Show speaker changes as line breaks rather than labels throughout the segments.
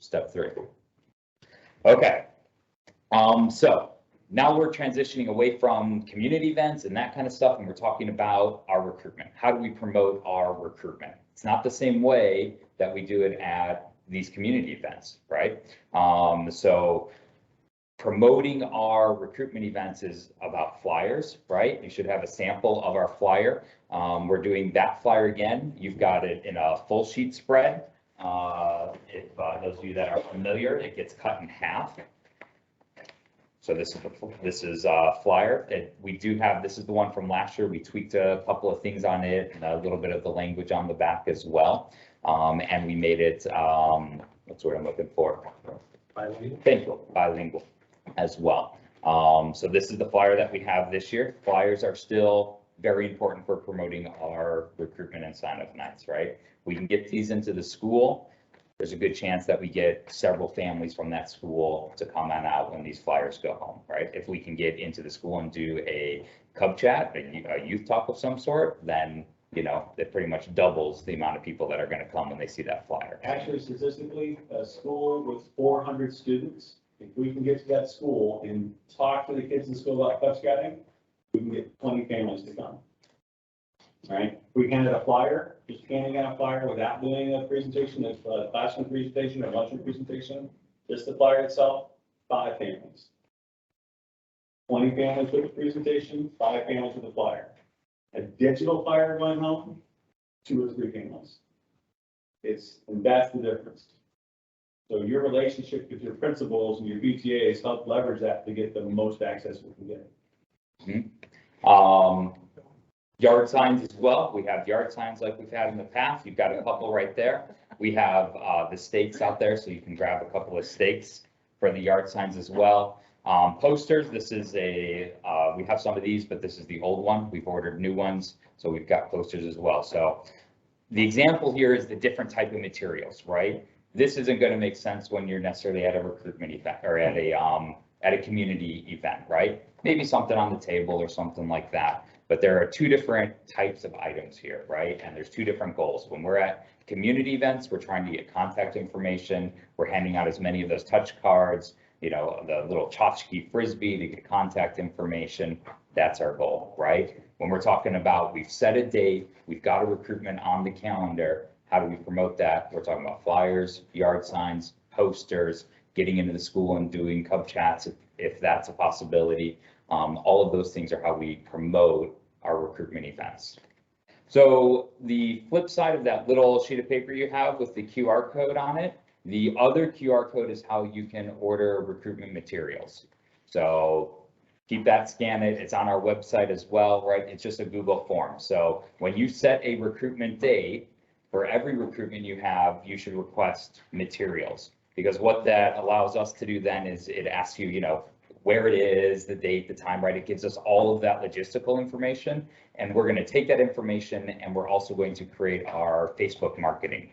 step 3. Okay, so now we're transitioning away from community events and that kind of stuff, and we're talking about our recruitment. How do we promote our recruitment? It's not the same way that we do it at these community events, right? So promoting our recruitment events is about flyers, right? You should have a sample of our flyer. We're doing that flyer again. You've got it in a full sheet spread. If those of you that are familiar, it gets cut in half. So this is a flyer. We do have, this is the one from last year. We tweaked a couple of things on it and a little bit of the language on the back as well. And we made it, what's the word I'm looking for?
Bilingual.
Thank you, bilingual as well. So this is the flyer that we have this year. Flyers are still very important for promoting our recruitment and sign-up nights, right? We can get these into the school. There's a good chance that we get several families from that school to come on out when these flyers go home, right? If we can get into the school and do a cub chat, a youth talk of some sort, then, you know, it pretty much doubles the amount of people that are going to come when they see that flyer.
Actually, statistically, a school with 400 students, if we can get to that school and talk to the kids in the school about Cub Scouting, we can get 20 families to come. All right, if we handed a flyer, just handing out a flyer without doing a presentation, a classroom presentation or luncheon presentation, just the flyer itself, 5 families. 20 families with the presentation, 5 families with the flyer. A digital flyer going home, 2 or 3 families. And that's the difference. So your relationship with your principals and your PTAs help leverage that to get the most access we can get.
Mm-hmm. Yard signs as well. We have yard signs like we've had in the past. You've got a couple right there. We have the stakes out there, so you can grab a couple of stakes for the yard signs as well. Posters, this is we have some of these, but this is the old one. We've ordered new ones, so we've got posters as well. So the example here is the different type of materials, right? This isn't going to make sense when you're necessarily at a recruitment event or at a community event, right? Maybe something on the table or something like that. But there are 2 different types of items here, right? And there's 2 different goals. When we're at community events, we're trying to get contact information. We're handing out as many of those touch cards, you know, the little tchotchke frisbee to get contact information. That's our goal, right? When we're talking about we've set a date, we've got a recruitment on the calendar, how do we promote that? We're talking about flyers, yard signs, posters, getting into the school and doing cub chats if that's a possibility. All of those things are how we promote our recruitment events. So the flip side of that little sheet of paper you have with the QR code on it, the other QR code is how you can order recruitment materials. So keep that, scan it. It's on our website as well, right? It's just a Google form. So when you set a recruitment date, for every recruitment you have, you should request materials, because what that allows us to do then is it asks you, you know, where it is, the date, the time, right? It gives us all of that logistical information, and we're going to take that information and we're also going to create our Facebook marketing.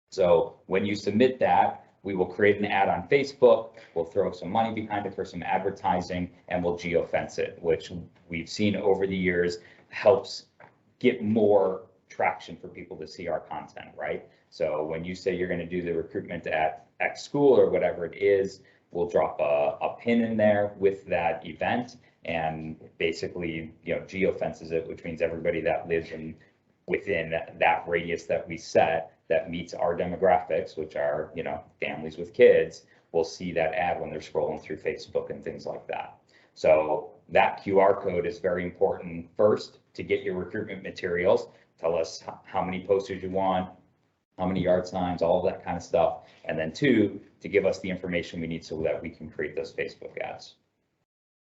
So when you submit that, we will create an ad on Facebook, we'll throw some money behind it for some advertising, and we'll geofence it, which we've seen over the years helps get more traction for people to see our content, right? So when you say you're going to do the recruitment at X school or whatever it is, we'll drop a pin in there with that event, and basically, you know, geofences it, which means everybody that lives within that radius that we set that meets our demographics, which are, you know, families with kids, will see that ad when they're scrolling through Facebook and things like that. So that QR code is very important first to get your recruitment materials. Tell us how many posters you want, how many yard signs, all of that kind of stuff. And then 2, to give us the information we need so that we can create those Facebook ads.